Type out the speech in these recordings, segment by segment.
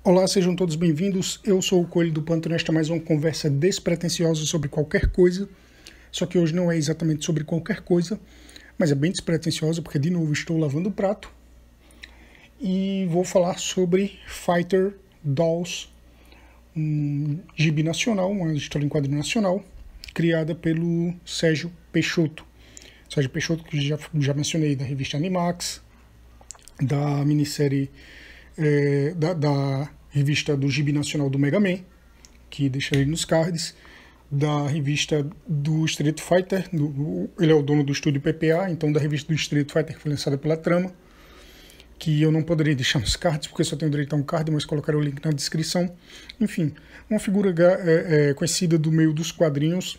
Olá, sejam todos bem-vindos. Eu sou o Coelho do Pântano. Esta é mais uma conversa despretensiosa sobre qualquer coisa. Só que hoje não é exatamente sobre qualquer coisa, mas é bem despretensiosa porque, de novo, estou lavando o prato. E vou falar sobre Fighter Dolls, um gibi nacional, uma história em quadrinho nacional, criada pelo Sérgio Peixoto. Sérgio Peixoto, que já mencionei, da revista Animax, da minissérie da revista do Gibi Nacional do Mega Man, que deixarei nos cards, da revista do Street Fighter, ele é o dono do estúdio PPA, então da revista do Street Fighter, que foi lançada pela Trama, que eu não poderia deixar nos cards, porque só tenho direito a um card, mas colocarei o link na descrição. Enfim, uma figura conhecida do meio dos quadrinhos,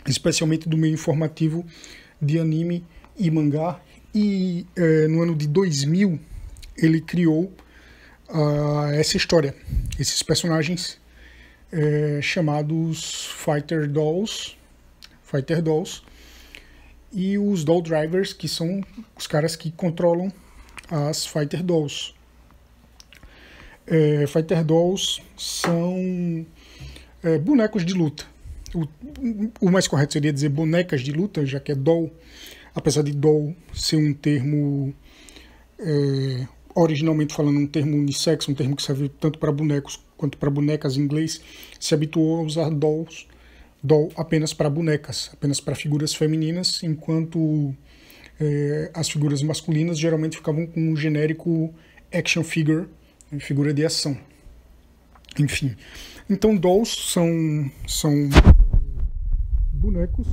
especialmente do meio informativo de anime e mangá, e no ano de 2000 ele criou essa história, esses personagens chamados Fighter Dolls, e os Doll Drivers, que são os caras que controlam as Fighter Dolls. Fighter Dolls são bonecos de luta. O mais correto seria dizer bonecas de luta, já que é doll, apesar de doll ser um termo originalmente falando um termo unissex, um termo que serve tanto para bonecos quanto para bonecas em inglês, se habituou a usar doll apenas para bonecas, apenas para figuras femininas, enquanto as figuras masculinas geralmente ficavam com um genérico action figure, figura de ação. Enfim, então dolls são bonecos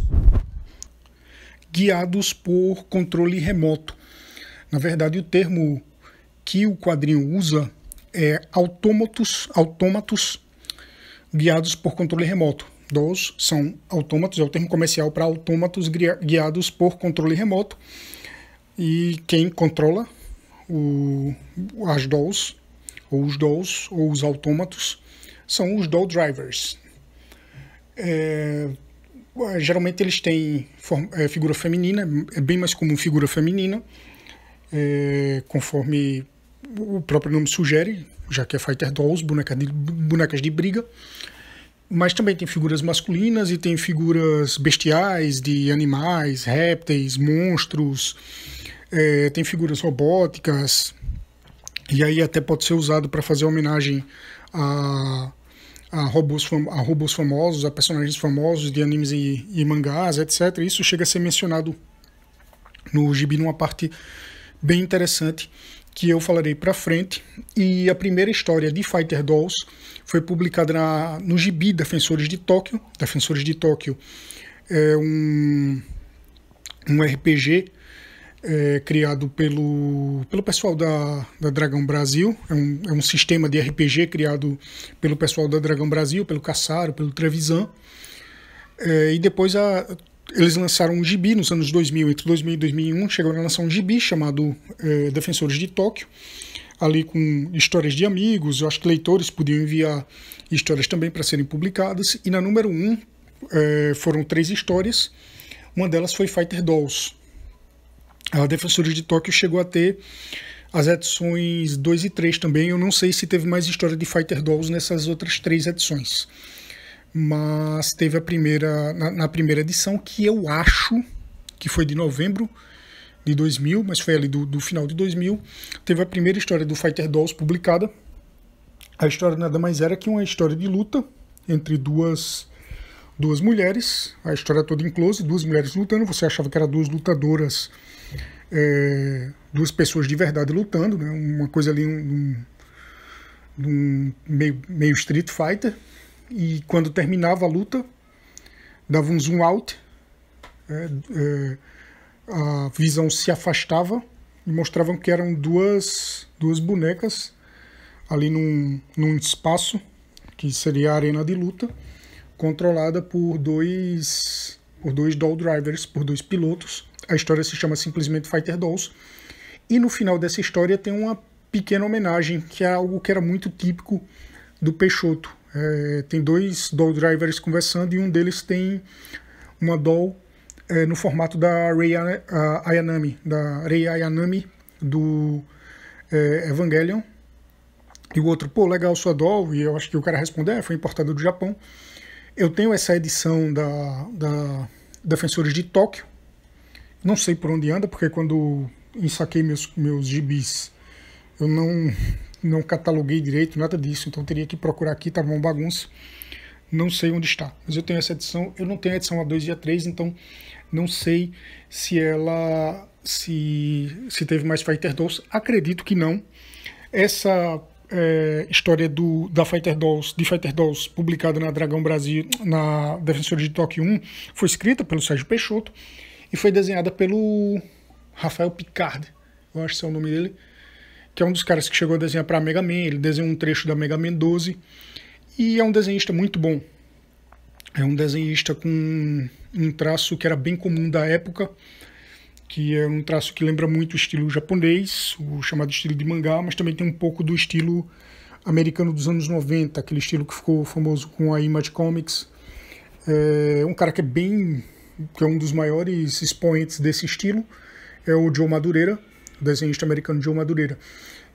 guiados por controle remoto. Na verdade, o termo que o quadrinho usa é autômatos guiados por controle remoto. Dolls são autômatos, é o termo comercial para autômatos guiados por controle remoto. E quem controla as dolls, ou os dolls, ou os autômatos, são os doll drivers. Geralmente eles têm figura feminina, é bem mais comum figura feminina, conforme o próprio nome sugere, já que é Fighter Dolls, bonecas de briga, mas também tem figuras masculinas e tem figuras bestiais de animais, répteis, monstros, tem figuras robóticas, e aí até pode ser usado para fazer homenagem a robôs famosos, a personagens famosos de animes e mangás, etc. Isso chega a ser mencionado no gibi numa parte bem interessante que eu falarei para frente. E a primeira história de Fighter Dolls foi publicada no gibi Defensores de Tóquio. Defensores de Tóquio é um RPG criado pelo pessoal da Dragão Brasil. É um sistema de RPG criado pelo pessoal da Dragão Brasil, pelo Cassaro, pelo Trevisan. E depois eles lançaram um gibi nos anos 2000, entre 2000 e 2001, chegaram a lançar um gibi chamado Defensores de Tóquio, ali com histórias de amigos. Eu acho que leitores podiam enviar histórias também para serem publicadas, e na número 1 foram 3 histórias, uma delas foi Fighter Dolls. A Defensores de Tóquio chegou a ter as edições 2 e 3 também. Eu não sei se teve mais história de Fighter Dolls nessas outras 3 edições, mas teve na primeira edição, que eu acho que foi de novembro de 2000, mas foi ali do final de 2000, teve a primeira história do Fighter Dolls publicada. A história nada mais era que uma história de luta entre duas mulheres, a história toda em close, 2 mulheres lutando. Você achava que eram 2 lutadoras, 2 pessoas de verdade lutando, né? Uma coisa ali, meio Street Fighter. E quando terminava a luta, dava um zoom out, a visão se afastava e mostravam que eram duas bonecas ali num espaço que seria a arena de luta, controlada por dois doll drivers, por 2 pilotos. A história se chama simplesmente Fighter Dolls, e no final dessa história tem uma pequena homenagem, que é algo que era muito típico do Peixoto. Tem 2 doll drivers conversando, e um deles tem uma doll no formato da Rei Ayanami, do Evangelion, E o outro, pô, legal sua doll, e eu acho que o cara respondeu, foi importado do Japão. Eu tenho essa edição da Defensores de Tóquio, não sei por onde anda, porque quando ensaquei meus gibis, eu não cataloguei direito, nada disso, então teria que procurar aqui, tava uma bagunça, não sei onde está. Mas eu tenho essa edição, eu não tenho a edição A2 e A3, então não sei se ela se teve mais Fighter Dolls, acredito que não. Essa história da Fighter Dolls, publicada na Dragão Brasil, na Defensores de Tóquio 1, foi escrita pelo Sérgio Peixoto e foi desenhada pelo Rafael Picard, eu acho que esse é o nome dele, que é um dos caras que chegou a desenhar para Mega Man. Ele desenhou um trecho da Mega Man 12 e é um desenhista muito bom. É um desenhista com um traço que era bem comum da época, que é um traço que lembra muito o estilo japonês, o chamado estilo de mangá, mas também tem um pouco do estilo americano dos anos 90, aquele estilo que ficou famoso com a Image Comics. É um cara que é um dos maiores expoentes desse estilo, é o Joe Madureira, o desenhista americano Joe Madureira.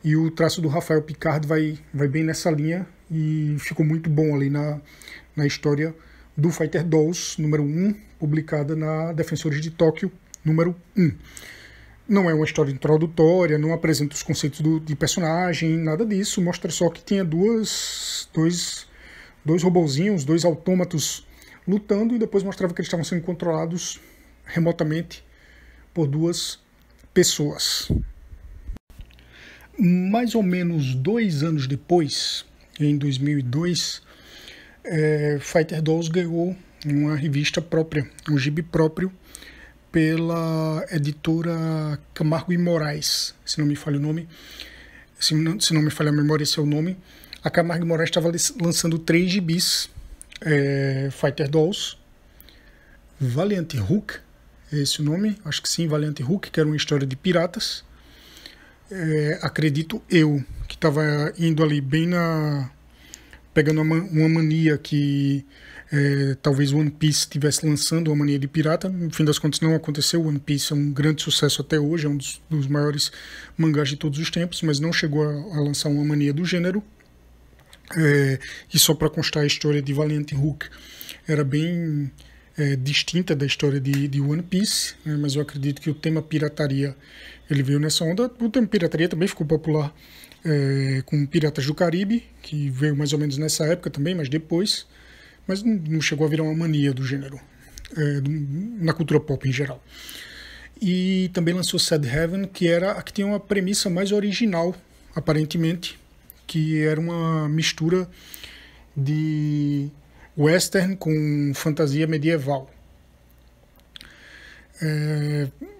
E o traço do Rafael Picard vai bem nessa linha e ficou muito bom ali na história do Fighter Dolls número 1, publicada na Defensores de Tóquio número 1. Não é uma história introdutória, não apresenta os conceitos de personagem, nada disso. Mostra só que tinha dois robozinhos, dois autômatos lutando, e depois mostrava que eles estavam sendo controlados remotamente por duas pessoas. Mais ou menos 2 anos depois, em 2002, Fighter Dolls ganhou uma revista própria, um gibi próprio, pela editora Camargo e Moraes, se não me falha o nome, se não me falha a memória, esse é o nome. A Camargo e Moraes estava lançando 3 gibis, Fighter Dolls, Valiant Hook, é esse o nome, acho que sim, Valiant Hook, que era uma história de piratas. Acredito eu que estava indo ali bem pegando uma mania que talvez o One Piece estivesse lançando, uma mania de pirata. No fim das contas não aconteceu. O One Piece é um grande sucesso até hoje, é um dos maiores mangás de todos os tempos, mas não chegou a lançar uma mania do gênero. E só para constar, a história de Valiant Hook era bem distinta da história de One Piece, né? Mas eu acredito que o tema pirataria ele veio nessa onda. O tema pirataria também ficou popular com Piratas do Caribe, que veio mais ou menos nessa época também, mas depois, mas não chegou a virar uma mania do gênero, na cultura pop em geral. E também lançou Sad Heaven, que era a que tinha uma premissa mais original, aparentemente, que era uma mistura de western com fantasia medieval.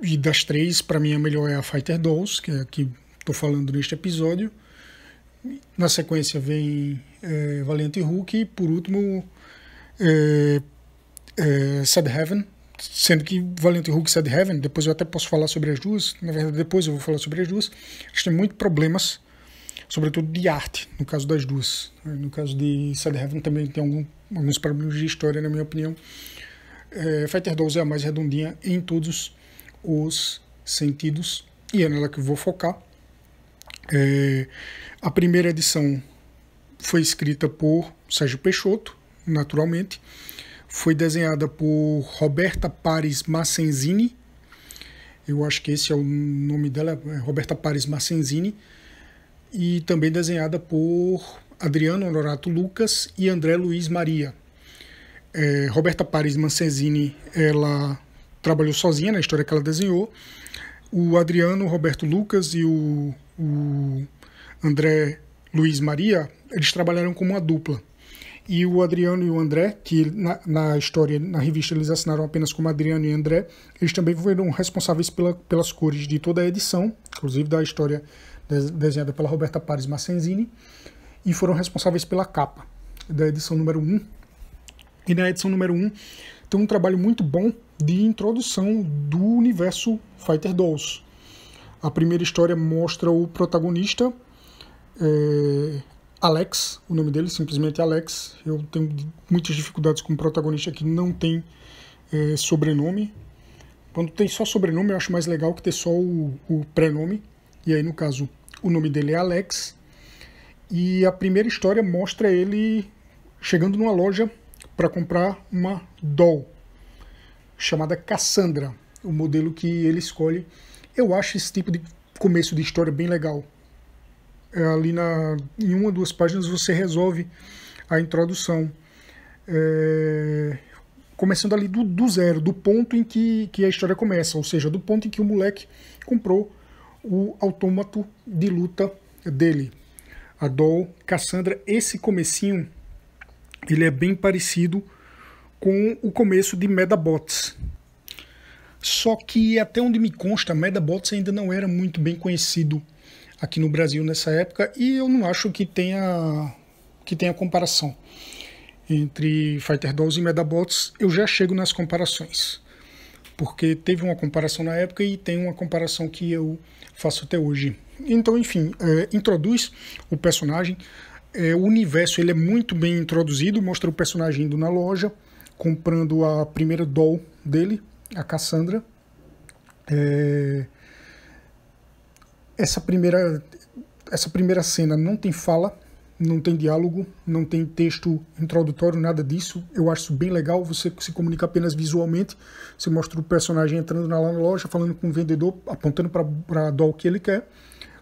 E das 3, para mim a melhor é a Fighter Dolls, que é a que estou falando neste episódio. Na sequência vem Valiant Hook e por último Sad Heaven, sendo que Valiant Hook e Sad Heaven, depois eu até posso falar sobre as duas, na verdade depois eu vou falar sobre as duas. Eles têm muitos problemas, sobretudo de arte, no caso das duas. No caso de Sad Heaven também tem alguns problemas de história, na minha opinião. Fighter Dolls é a mais redondinha em todos os sentidos e é nela que eu vou focar. A primeira edição foi escrita por Sérgio Peixoto, naturalmente. Foi desenhada por Roberta Pares Massenzini. Eu acho que esse é o nome dela, Roberta Pares Massenzini. E também desenhada por Adriano Honorato Lucas e André Luiz Maria. Roberta Pares Massenzini, ela trabalhou sozinha na história que ela desenhou. O Adriano, Roberto Lucas e o André Luiz Maria, eles trabalharam como uma dupla. E o Adriano e o André, que na história, na revista, eles assinaram apenas como Adriano e André, eles também foram responsáveis pelas cores de toda a edição, inclusive da história desenhada pela Roberta Pares Massenzini, e foram responsáveis pela capa da edição número 1. E na edição número 1 tem um trabalho muito bom de introdução do universo Fighter Dolls. A primeira história mostra o protagonista, Alex, o nome dele simplesmente Alex. Eu tenho muitas dificuldades com o protagonista que não tem sobrenome. Quando tem só sobrenome eu acho mais legal que ter só o prenome. E aí no caso o nome dele é Alex. E a primeira história mostra ele chegando numa loja para comprar uma doll chamada Cassandra, o modelo que ele escolhe. Eu acho esse tipo de começo de história bem legal. Ali em uma ou duas páginas você resolve a introdução. Começando ali do zero, do ponto em que a história começa, ou seja, do ponto em que o moleque comprou o autômato de luta dele, a doll Cassandra. Esse comecinho, ele é bem parecido com o começo de Medabots. Só que até onde me consta, Medabots ainda não era muito bem conhecido aqui no Brasil nessa época, e eu não acho que tenha comparação entre Fighter Dolls e Medabots. Eu já chego nas comparações, porque teve uma comparação na época e tem uma comparação que eu faço até hoje. Então, enfim, introduz o personagem. O universo ele é muito bem introduzido, mostra o personagem indo na loja, comprando a primeira doll dele, a Cassandra. Essa primeira cena não tem fala, não tem diálogo, não tem texto introdutório, nada disso. Eu acho isso bem legal, você se comunica apenas visualmente. Você mostra o personagem entrando na loja, falando com o vendedor, apontando para a doll que ele quer,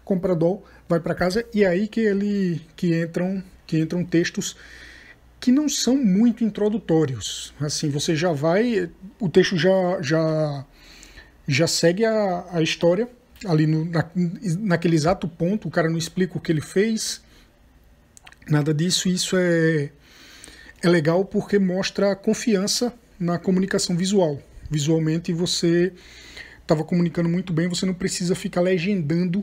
compra a doll, vai para casa, e é aí que entram textos que não são muito introdutórios. Assim, você já vai, o texto já segue a história ali naquele exato ponto. O cara não explica o que ele fez, nada disso. Isso é legal porque mostra confiança na comunicação visual. Visualmente você estava comunicando muito bem, você não precisa ficar legendando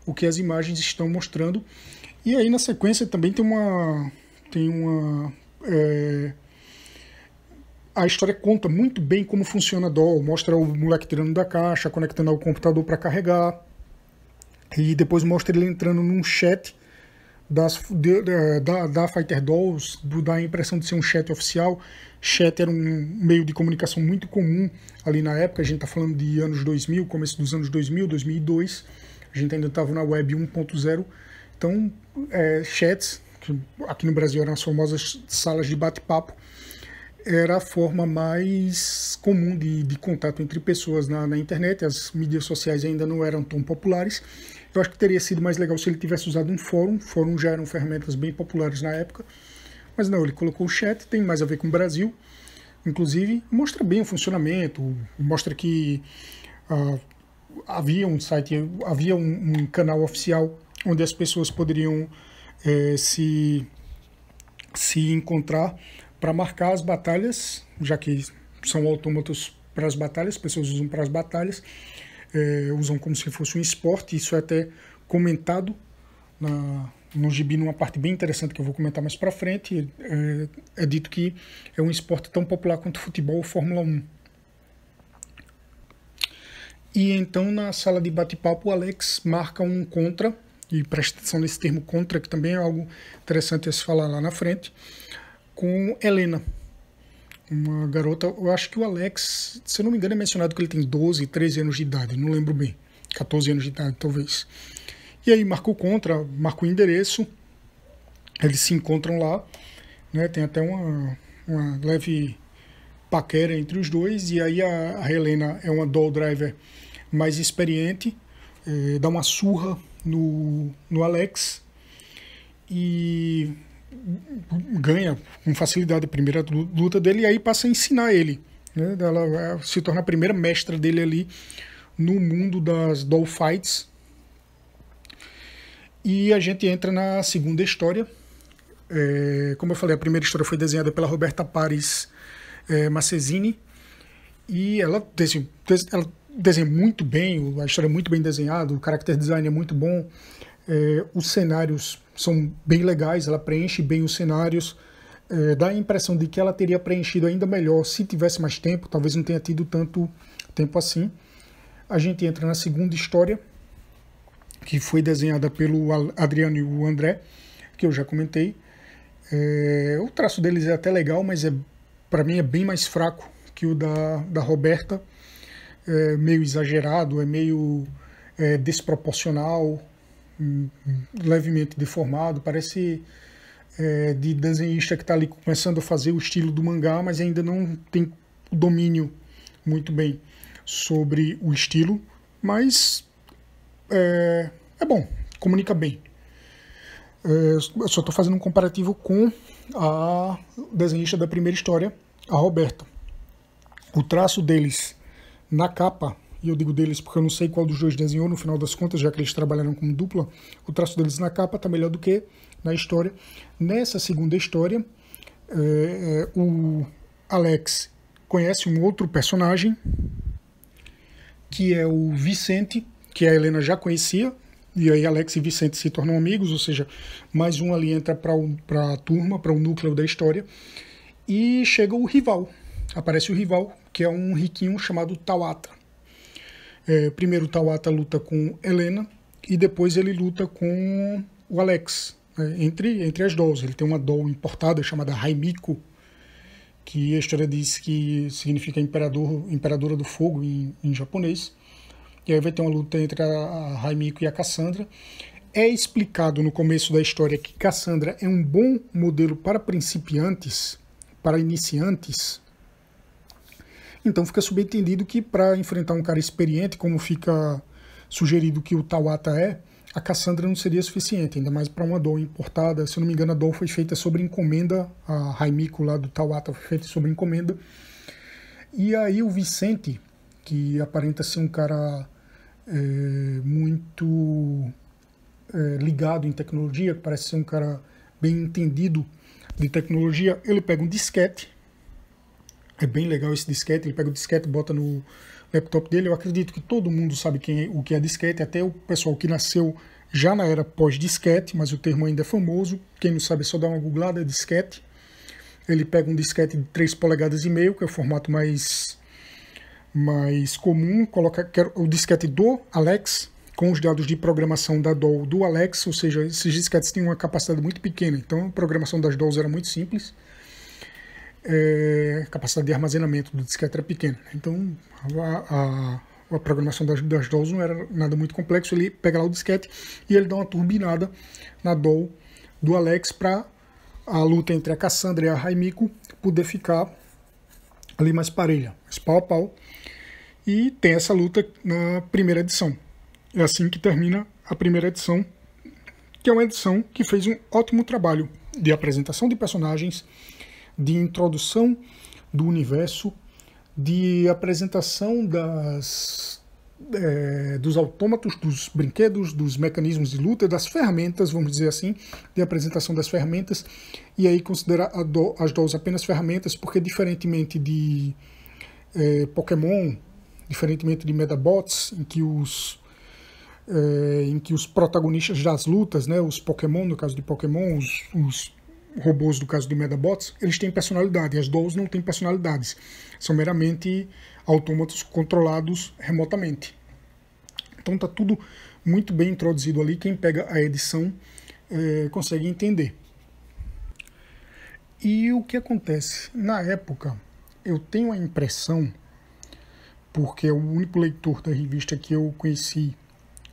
o que as imagens estão mostrando. E aí na sequência também a história conta muito bem como funciona a doll, mostra o moleque tirando da caixa, conectando ao computador para carregar, e depois mostra ele entrando num chat da Fighter Dolls, dá a impressão de ser um chat oficial. Chat era um meio de comunicação muito comum ali na época, a gente está falando de anos 2000, começo dos anos 2000, 2002, a gente ainda estava na web 1.0, então chats, que aqui no Brasil eram as famosas salas de bate-papo, era a forma mais comum de contato entre pessoas na internet. As mídias sociais ainda não eram tão populares. Eu acho que teria sido mais legal se ele tivesse usado um fórum. Fórum já eram ferramentas bem populares na época. Mas não, ele colocou o chat, tem mais a ver com o Brasil. Inclusive, mostra bem o funcionamento, mostra que havia um site, havia um canal oficial onde as pessoas poderiam se encontrar para marcar as batalhas, já que são autômatos para as batalhas, as pessoas usam para as batalhas, usam como se fosse um esporte. Isso é até comentado no gibi, numa parte bem interessante que eu vou comentar mais para frente. É dito que é um esporte tão popular quanto o futebol ou Fórmula 1. E então, na sala de bate-papo, o Alex marca um contra, e presta atenção nesse termo contra, que também é algo interessante a se falar lá na frente, com Helena, uma garota. Eu acho que o Alex, se eu não me engano, é mencionado que ele tem 12, 13 anos de idade, não lembro bem, 14 anos de idade talvez. E aí marca o contra, marca o endereço, eles se encontram lá, né, tem até uma leve paquera entre os dois, e aí a Helena é uma doll driver mais experiente, dá uma surra no Alex e ganha com facilidade a primeira luta dele, e aí passa a ensinar ele, né? Ela se torna a primeira mestra dele ali no mundo das doll fights. E a gente entra na segunda história. Como eu falei, a primeira história foi desenhada pela Roberta Paris Massesini, e ela desenha muito bem, a história é muito bem desenhada, o character design é muito bom, os cenários são bem legais, ela preenche bem os cenários, dá a impressão de que ela teria preenchido ainda melhor se tivesse mais tempo, talvez não tenha tido tanto tempo assim. A gente entra na segunda história, que foi desenhada pelo Adriano e o André, que eu já comentei. O traço deles é até legal, mas para mim é bem mais fraco que o da Roberta, meio exagerado, é meio desproporcional, levemente deformado, parece de desenhista que está ali começando a fazer o estilo do mangá, mas ainda não tem o domínio muito bem sobre o estilo, mas é bom, comunica bem. Eu só estou fazendo um comparativo com a desenhista da primeira história, a Roberta. O traço deles na capa, e eu digo deles porque eu não sei qual dos dois desenhou no final das contas, já que eles trabalharam como dupla, o traço deles na capa está melhor do que na história. Nessa segunda história, o Alex conhece um outro personagem, que é o Vicente, que a Helena já conhecia, e aí Alex e Vicente se tornam amigos, ou seja, mais um ali entra para a turma, para o núcleo da história, e chega o rival, aparece o rival, que é um riquinho chamado Tawata. Primeiro o Tawata luta com Helena, e depois ele luta com o Alex, entre as dolls. Ele tem uma doll importada chamada Haimiko, que a história diz que significa imperadora do fogo em japonês. E aí vai ter uma luta entre a Haimiko e a Cassandra. É explicado no começo da história que Cassandra é um bom modelo para principiantes, para iniciantes. Então fica subentendido que para enfrentar um cara experiente, como fica sugerido que o Tawata a Cassandra não seria suficiente, ainda mais para uma doll importada. Se eu não me engano, a doll foi feita sobre encomenda, a Haimiko lá do Tawata foi feita sobre encomenda. E aí o Vicente, que aparenta ser um cara muito ligado em tecnologia, parece ser um cara bem entendido de tecnologia, ele pega um disquete. É bem legal esse disquete, ele pega o disquete e bota no laptop dele. Eu acredito que todo mundo sabe o que é disquete, até o pessoal que nasceu já na era pós-disquete, mas o termo ainda é famoso. Quem não sabe é só dar uma googlada, é disquete. Ele pega um disquete de 3,5 polegadas, que é o formato mais comum, coloca o disquete do Alex, com os dados de programação da doll do Alex, ou seja, esses disquetes têm uma capacidade muito pequena, então a programação das dolls era muito simples. A capacidade de armazenamento do disquete era pequena, então a programação das dolls não era nada muito complexo. Ele pega lá o disquete e ele dá uma turbinada na doll do Alex para a luta entre a Cassandra e a Haimiko poder ficar ali mais parelha, mais pau a pau. E tem essa luta na primeira edição. É assim que termina a primeira edição, que é uma edição que fez um ótimo trabalho de apresentação de personagens, de introdução do universo, de apresentação dos autômatos, dos brinquedos, dos mecanismos de luta, das ferramentas, vamos dizer assim, de apresentação das ferramentas, e aí considerar as dolls apenas ferramentas, porque diferentemente de Pokémon, diferentemente de Medabots, em que os protagonistas das lutas, né, os Pokémon, no caso de Pokémon, os robôs, do caso de Medabots, eles têm personalidade, as dolls não têm personalidades, são meramente autômatos controlados remotamente. Então está tudo muito bem introduzido ali, quem pega a edição consegue entender. E o que acontece? Na época, eu tenho a impressão, porque é o único leitor da revista que eu conheci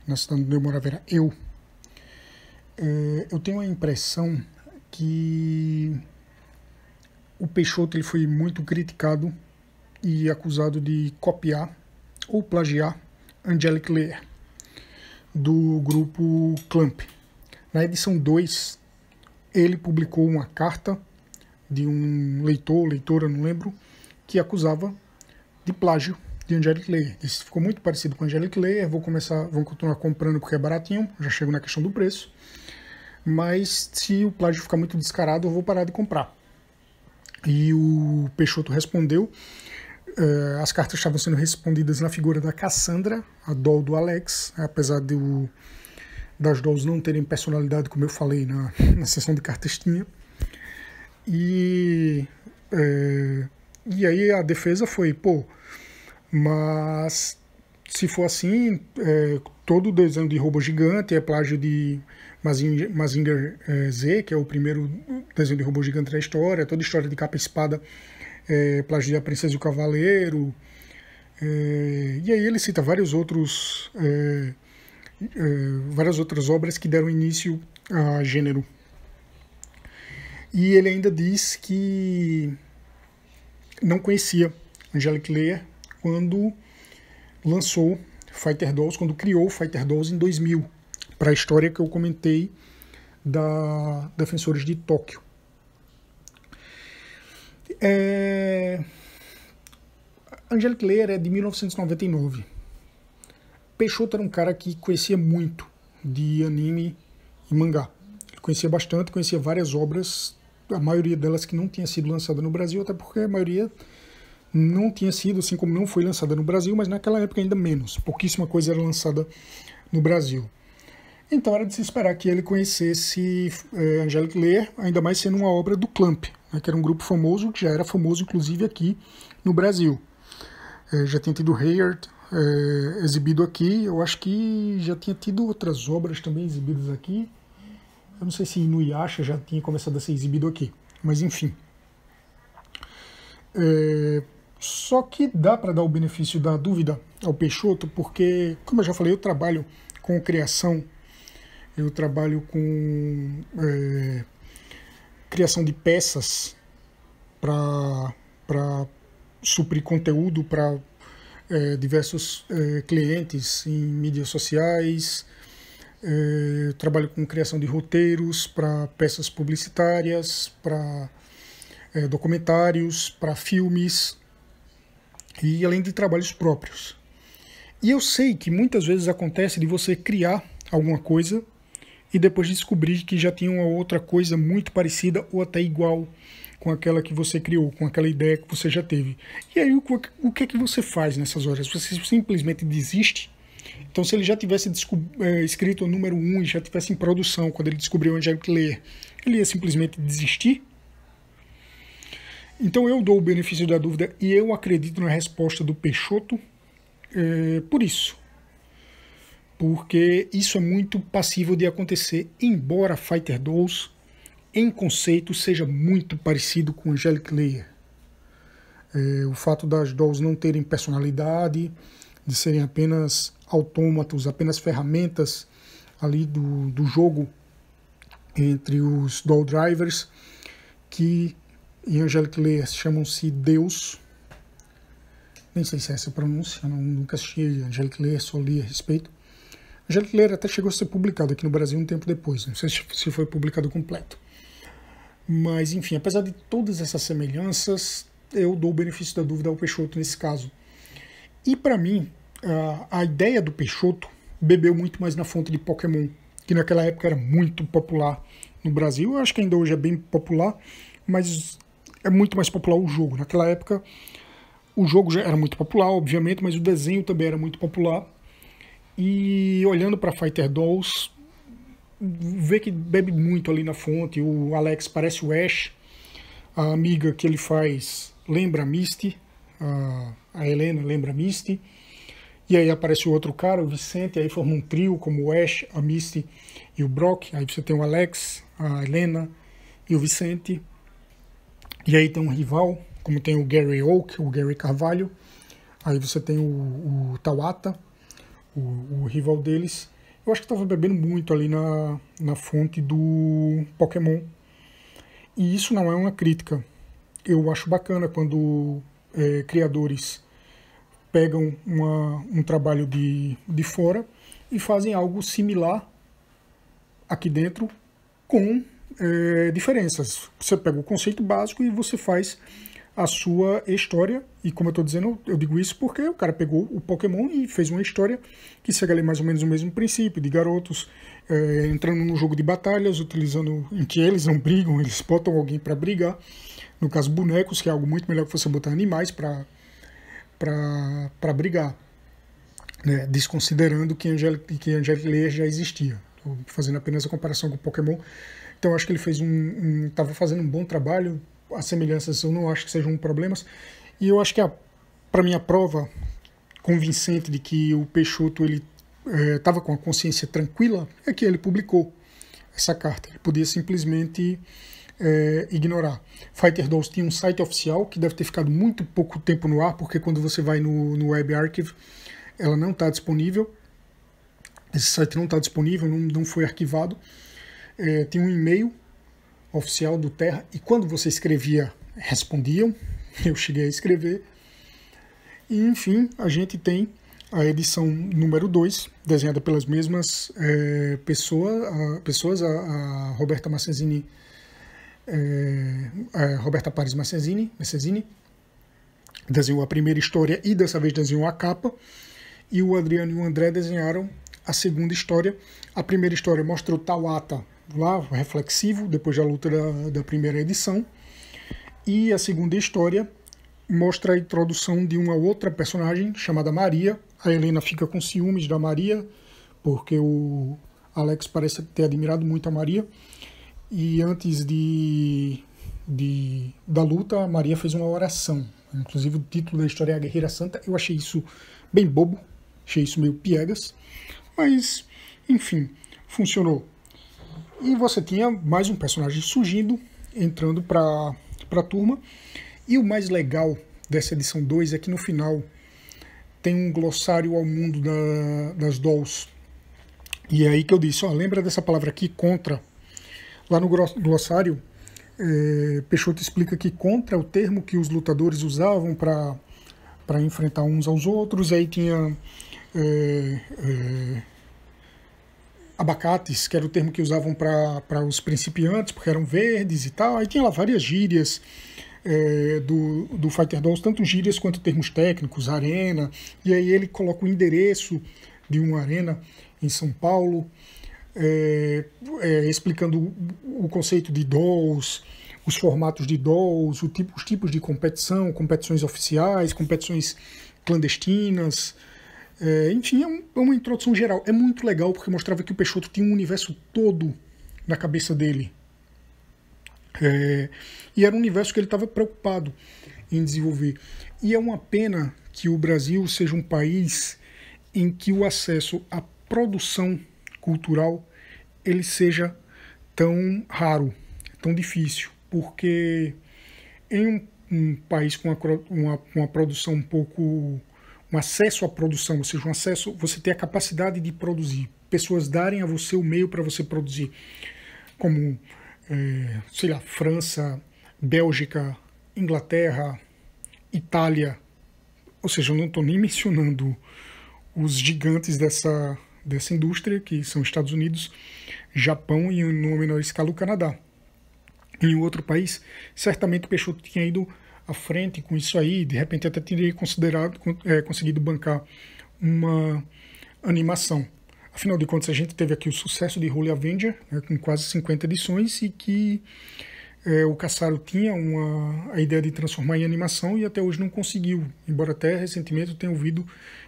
na cidade onde eu morava era eu tenho a impressão que o Peixoto ele foi muito criticado e acusado de copiar ou plagiar Angelic Layer, do grupo Clamp. Na edição 2, ele publicou uma carta de um leitora, não lembro, que acusava de plágio de Angelic Layer. Isso ficou muito parecido com Angelic Layer, vou continuar comprando porque é baratinho, já chego na questão do preço, mas se o plágio ficar muito descarado, eu vou parar de comprar. E o Peixoto respondeu, as cartas estavam sendo respondidas na figura da Cassandra, a doll do Alex, apesar das dolls não terem personalidade, como eu falei na sessão de cartas tinha. E aí a defesa foi, mas se for assim, todo o desenho de robô gigante é plágio de Mazinger Z, que é o primeiro desenho de robô gigante da história, toda história de capa e espada é plágio de A Princesa e o Cavaleiro. E aí ele cita vários outros várias outras obras que deram início a gênero. E ele ainda diz que não conhecia Angelic Layer quando lançou Fighter Dolls, quando criou Fighter Dolls em 2000, para a história que eu comentei da Defensores de Tóquio. Angelic Layer é de 1999. Peixoto era um cara que conhecia muito de anime e mangá. Ele conhecia bastante, conhecia várias obras, a maioria delas que não tinha sido lançada no Brasil, até porque a maioria não tinha sido, assim como não foi lançada no Brasil, mas naquela época ainda menos. Pouquíssima coisa era lançada no Brasil. Então era de se esperar que ele conhecesse Angelic Layer, ainda mais sendo uma obra do Clamp, né, que era um grupo famoso, que já era famoso inclusive aqui no Brasil. Já tinha tido Hayard exibido aqui, eu acho que já tinha tido outras obras também exibidas aqui. Eu não sei se Inuyasha já tinha começado a ser exibido aqui, mas enfim. Só que dá para dar o benefício da dúvida ao Peixoto, porque, como eu já falei, eu trabalho com criação, eu trabalho com criação de peças para suprir conteúdo para diversos clientes em mídias sociais. Eu trabalho com criação de roteiros para peças publicitárias, para documentários, para filmes e além de trabalhos próprios. E eu sei que muitas vezes acontece de você criar alguma coisa e depois descobrir que já tinha uma outra coisa muito parecida ou até igual com aquela que você criou, com aquela ideia que você já teve. E aí o que é que você faz nessas horas? Você simplesmente desiste? Então, se ele já tivesse escrito o número 1 e já tivesse em produção quando ele descobriu o Angelic Layer, ele ia simplesmente desistir? Então eu dou o benefício da dúvida e eu acredito na resposta do Peixoto por isso. Porque isso é muito passível de acontecer, embora Fighter Dolls, em conceito, seja muito parecido com Angelic Layer. O fato das dolls não terem personalidade, de serem apenas autômatos, apenas ferramentas ali do jogo entre os doll drivers, que em Angelic Layer chamam-se Deus. Nem sei se é essa a pronúncia, nunca assisti Angelic Layer, só li a respeito. Angelic Layer até chegou a ser publicado aqui no Brasil um tempo depois, não sei se foi publicado completo. Mas, enfim, apesar de todas essas semelhanças, eu dou o benefício da dúvida ao Peixoto nesse caso. E para mim, a ideia do Peixoto bebeu muito mais na fonte de Pokémon, que naquela época era muito popular no Brasil. Eu acho que ainda hoje é bem popular, mas é muito mais popular o jogo. Naquela época, o jogo já era muito popular, obviamente, mas o desenho também era muito popular. E olhando para Fighter Dolls, vê que bebe muito ali na fonte. O Alex parece o Ash, a amiga que ele faz lembra a Misty, a Helena lembra a Misty, e aí aparece o outro cara, o Vicente, aí forma um trio como o Ash, a Misty e o Brock. Aí você tem o Alex, a Helena e o Vicente, e aí tem um rival, como tem o Gary Oak, o Gary Carvalho, aí você tem o Tawata, o rival deles. Eu acho que estava bebendo muito ali na fonte do Pokémon. E isso não é uma crítica. Eu acho bacana quando criadores pegam um trabalho de fora e fazem algo similar aqui dentro com diferenças. Você pega o conceito básico e você faz a sua história, e como eu estou dizendo, eu digo isso porque o cara pegou o Pokémon e fez uma história que segue ali mais ou menos o mesmo princípio, de garotos entrando no jogo de batalhas, utilizando, em que eles não brigam, eles botam alguém para brigar, no caso bonecos, que é algo muito melhor que você botar animais para brigar, né? Desconsiderando que Angelic Layer já existia. Estou fazendo apenas a comparação com o Pokémon. Então acho que ele fez estava fazendo um bom trabalho. As semelhanças eu não acho que sejam problemas, e eu acho que para mim a prova convincente de que o Peixoto ele estava com a consciência tranquila é que ele publicou essa carta. Ele podia simplesmente ignorar. Fighter Dolls tinha um site oficial que deve ter ficado muito pouco tempo no ar, porque quando você vai no Web Archive ela não está disponível. Esse site não está disponível, não foi arquivado. Tem um e-mail oficial do Terra, e quando você escrevia, respondiam. Eu cheguei a escrever. E, enfim, a gente tem a edição número 2, desenhada pelas mesmas pessoas, a Roberta Marchesini, a Roberta Paris Marchesini, desenhou a primeira história e dessa vez desenhou a capa, e o Adriano e o André desenharam a segunda história. A primeira história mostra o Tawata lá, reflexivo, depois da luta da primeira edição, e a segunda história mostra a introdução de uma outra personagem chamada Maria. A Helena fica com ciúmes da Maria, porque o Alex parece ter admirado muito a Maria, e antes da luta, a Maria fez uma oração. Inclusive o título da história é A Guerreira Santa. Eu achei isso bem bobo, achei isso meio piegas, mas enfim, funcionou. E você tinha mais um personagem surgindo, entrando para a turma. E o mais legal dessa edição 2 é que no final tem um glossário ao mundo das dolls. E é aí que eu disse, lembra dessa palavra aqui, contra? Lá no glossário, Peixoto explica que contra é o termo que os lutadores usavam para enfrentar uns aos outros. Aí tinha abacates, que era o termo que usavam para os principiantes, porque eram verdes e tal. Aí tinha lá várias gírias do Fighter Dolls, tanto gírias quanto termos técnicos, arena. E aí ele coloca o endereço de uma arena em São Paulo, explicando o conceito de dolls, os formatos de dolls, os tipos de competição, competições oficiais, competições clandestinas. Enfim, é uma introdução geral. É muito legal porque mostrava que o Peixoto tinha um universo todo na cabeça dele. E era um universo que ele estava preocupado em desenvolver. E é uma pena que o Brasil seja um país em que o acesso à produção cultural ele seja tão raro, tão difícil, porque em um país com uma produção um pouco, um acesso à produção, ou seja, você ter a capacidade de produzir, pessoas darem a você o meio para você produzir, como, sei lá, França, Bélgica, Inglaterra, Itália, ou seja, eu não estou nem mencionando os gigantes dessa indústria, que são Estados Unidos, Japão e, numa menor escala, o Canadá. Em outro país, certamente o Peixoto tinha ido à frente com isso aí, de repente até teria conseguido bancar uma animação. Afinal de contas, a gente teve aqui o sucesso de Holy Avenger, né, com quase 50 edições, e que o Cassaro tinha a ideia de transformar em animação e até hoje não conseguiu, embora até recentemente eu tenha ouvido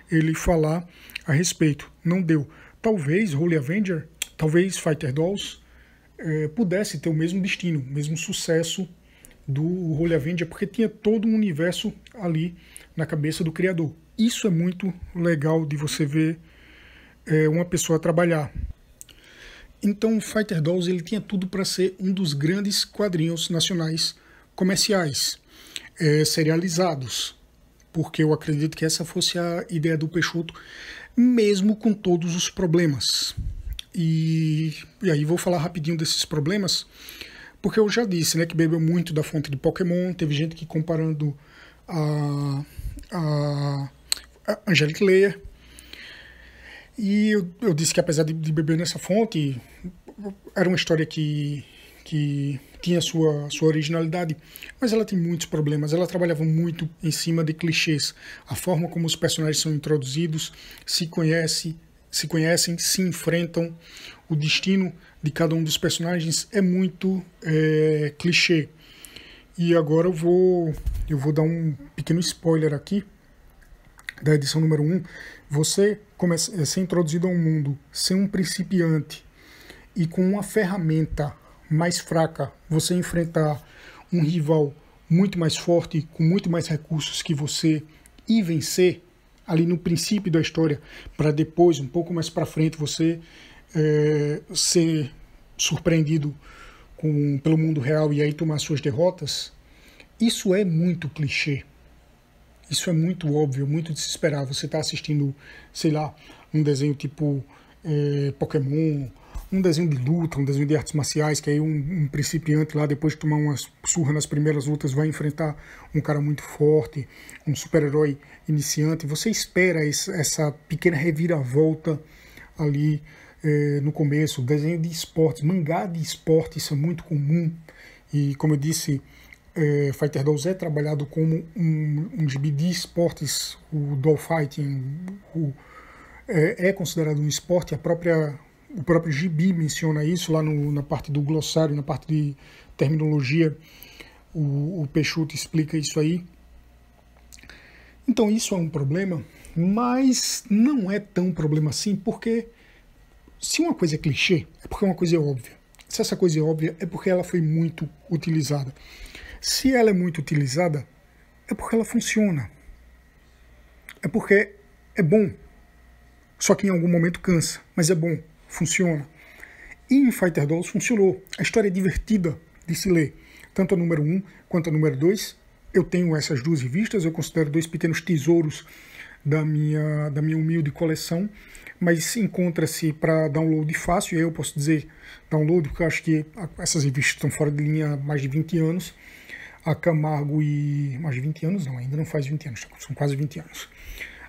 ele falar a respeito. Não deu. Talvez Holy Avenger, talvez Fighter Dolls pudesse ter o mesmo destino, o mesmo sucesso do Holy Avenger, porque tinha todo um universo ali na cabeça do criador. Isso é muito legal de você ver uma pessoa trabalhar. Então, Fighter Dolls ele tinha tudo para ser um dos grandes quadrinhos nacionais comerciais, serializados, porque eu acredito que essa fosse a ideia do Peixoto, mesmo com todos os problemas. E aí vou falar rapidinho desses problemas, porque eu já disse, né, que bebeu muito da fonte de Pokémon. Teve gente que comparando a Angelic Layer, e eu disse que apesar de beber nessa fonte, era uma história que tinha sua originalidade, mas ela tem muitos problemas. Ela trabalhava muito em cima de clichês. A forma como os personagens são introduzidos, se conhecem, se enfrentam. O destino de cada um dos personagens é muito clichê. E agora eu vou dar um pequeno spoiler aqui da edição número 1. Você começa a ser introduzido a um mundo sem um principiante e com uma ferramenta mais fraca, você enfrentar um rival muito mais forte, com muito mais recursos que você, e vencer ali no princípio da história, para depois, um pouco mais para frente, você ser surpreendido pelo mundo real e aí tomar suas derrotas. Isso é muito clichê. Isso é muito óbvio, muito de se esperar. Você está assistindo, sei lá, um desenho tipo Pokémon, um desenho de luta, um desenho de artes marciais, que aí um principiante lá, depois de tomar uma surra nas primeiras lutas, vai enfrentar um cara muito forte, um super-herói iniciante. Você espera essa pequena reviravolta ali no começo. Desenho de esportes, mangá de esporte, isso é muito comum. E como eu disse, Fighter Dolls é trabalhado como um gibi de esportes. O Doll Fighting é considerado um esporte. O próprio gibi menciona isso lá na parte do glossário, na parte de terminologia. O Peixoto explica isso aí. Então isso é um problema, mas não é tão problema assim, porque se uma coisa é clichê, é porque uma coisa é óbvia. Se essa coisa é óbvia, é porque ela foi muito utilizada. Se ela é muito utilizada, é porque ela funciona. É porque é bom. Só que em algum momento cansa, mas é bom, funciona. E em Fighter Dolls funcionou. A história é divertida de se ler. Tanto a número 1 quanto a número 2. Eu tenho essas duas revistas, eu considero dois pequenos tesouros da minha humilde coleção, mas encontra-se para download fácil. E aí eu posso dizer download, porque eu acho que essas revistas estão fora de linha há mais de 20 anos. A Camargo e... mais de 20 anos não, ainda não faz 20 anos, são quase 20 anos.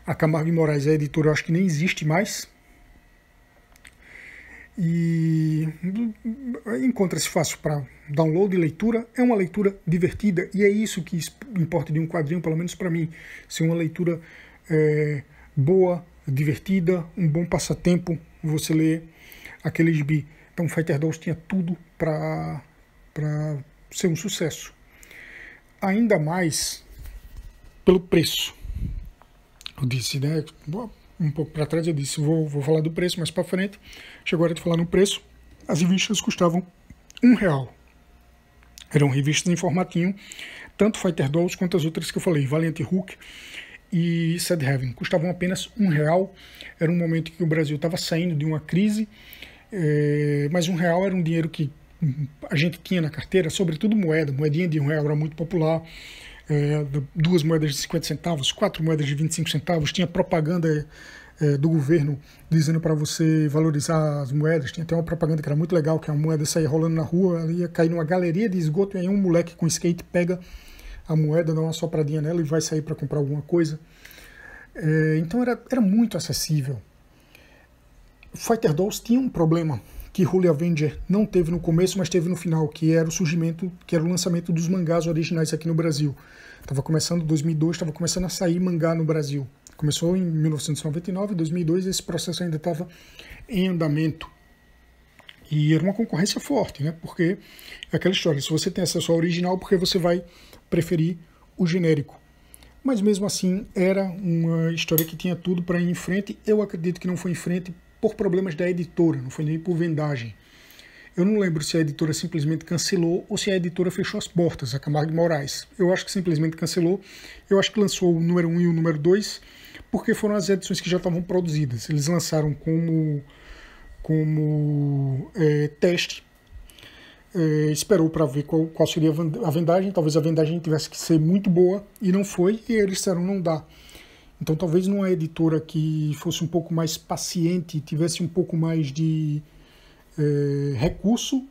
A Camargo e Moraes, a editora, eu acho que nem existe mais. E encontra-se fácil para download e leitura. É uma leitura divertida e é isso que importa de um quadrinho, pelo menos para mim. Ser uma leitura boa, divertida, um bom passatempo, você lê aquele gibi. Então Fighter Dolls tinha tudo para ser um sucesso. Ainda mais pelo preço. Eu disse, né? Um pouco para trás eu disse, vou falar do preço mais para frente. Chegou a hora de falar no preço. As revistas custavam R$1. Eram revistas em formatinho, tanto Fighter Dolls quanto as outras que eu falei, Valiant Hulk e Sad Heaven. Custavam apenas R$1. Era um momento que o Brasil estava saindo de uma crise, mas R$1 era um dinheiro que a gente tinha na carteira, sobretudo moedinha de R$1 era muito popular. 2 moedas de 50 centavos, 4 moedas de 25 centavos, tinha propaganda do governo dizendo para você valorizar as moedas. Tinha até uma propaganda que era muito legal, que a moeda saía rolando na rua, ela ia cair numa galeria de esgoto e aí um moleque com skate pega a moeda, dá uma sopradinha nela e vai sair para comprar alguma coisa. Então era muito acessível. Fighter Dolls tinha um problema que Holy Avenger não teve no começo, mas teve no final, que era o lançamento dos mangás originais aqui no Brasil. Estava começando em 2002, estava começando a sair mangá no Brasil. Começou em 1999, em 2002 esse processo ainda estava em andamento. E era uma concorrência forte, né? Porque é aquela história, se você tem acesso ao original, porque você vai preferir o genérico. Mas mesmo assim, era uma história que tinha tudo para ir em frente. Eu acredito que não foi em frente por problemas da editora, não foi nem por vendagem. Eu não lembro se a editora simplesmente cancelou ou se a editora fechou as portas, a Camargo e Moraes. Eu acho que simplesmente cancelou. Eu acho que lançou o número 1 e o número 2, porque foram as edições que já estavam produzidas. Eles lançaram como teste, esperou para ver qual seria a vendagem. Talvez a vendagem tivesse que ser muito boa e não foi, e eles disseram não dá. Então talvez numa editora que fosse um pouco mais paciente, tivesse um pouco mais de recurso,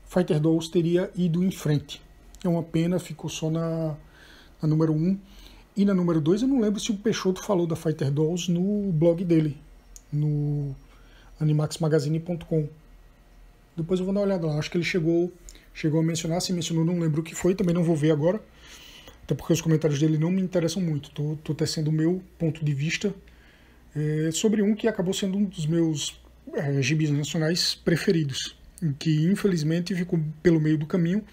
Fighter Dolls teria ido em frente. É uma pena, ficou só na número 1. E na número 2 eu não lembro se o Peixoto falou da Fighter Dolls no blog dele, no animaxmagazine.com. Depois eu vou dar uma olhada lá. Acho que ele chegou a mencionar, se mencionou não lembro o que foi, também não vou ver agora. Até porque os comentários dele não me interessam muito. Estou tecendo o meu ponto de vista sobre um que acabou sendo um dos meus gibis nacionais preferidos, que infelizmente ficou pelo meio do caminho,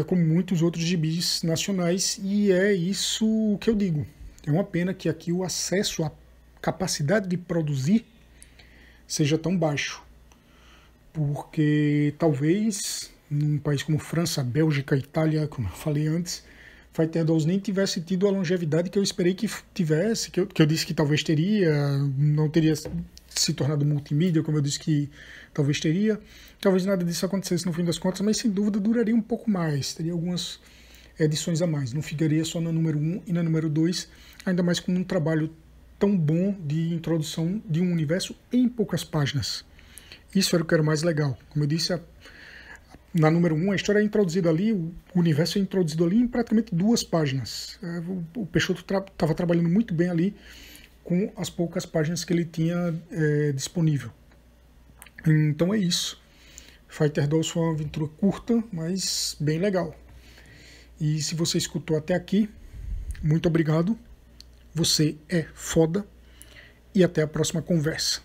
como muitos outros gibis nacionais, e é isso que eu digo. É uma pena que aqui o acesso à capacidade de produzir seja tão baixo, porque talvez num país como França, Bélgica, Itália, como eu falei antes, Fighter Dolls nem tivesse tido a longevidade que eu esperei que tivesse, que eu disse que talvez teria, não teria se tornado multimídia, como eu disse que talvez teria. Talvez nada disso acontecesse no fim das contas, mas sem dúvida duraria um pouco mais, teria algumas edições a mais, não ficaria só na número 1 e na número 2, ainda mais com um trabalho tão bom de introdução de um universo em poucas páginas. Isso era o que era mais legal. Como eu disse, na número 1, a história é introduzida ali, o universo é introduzido ali em praticamente 2 páginas. O Peixoto estava trabalhando muito bem ali com as poucas páginas que ele tinha disponível. Então é isso. Fighter Dolls foi uma aventura curta, mas bem legal. E se você escutou até aqui, muito obrigado. Você é foda. E até a próxima conversa.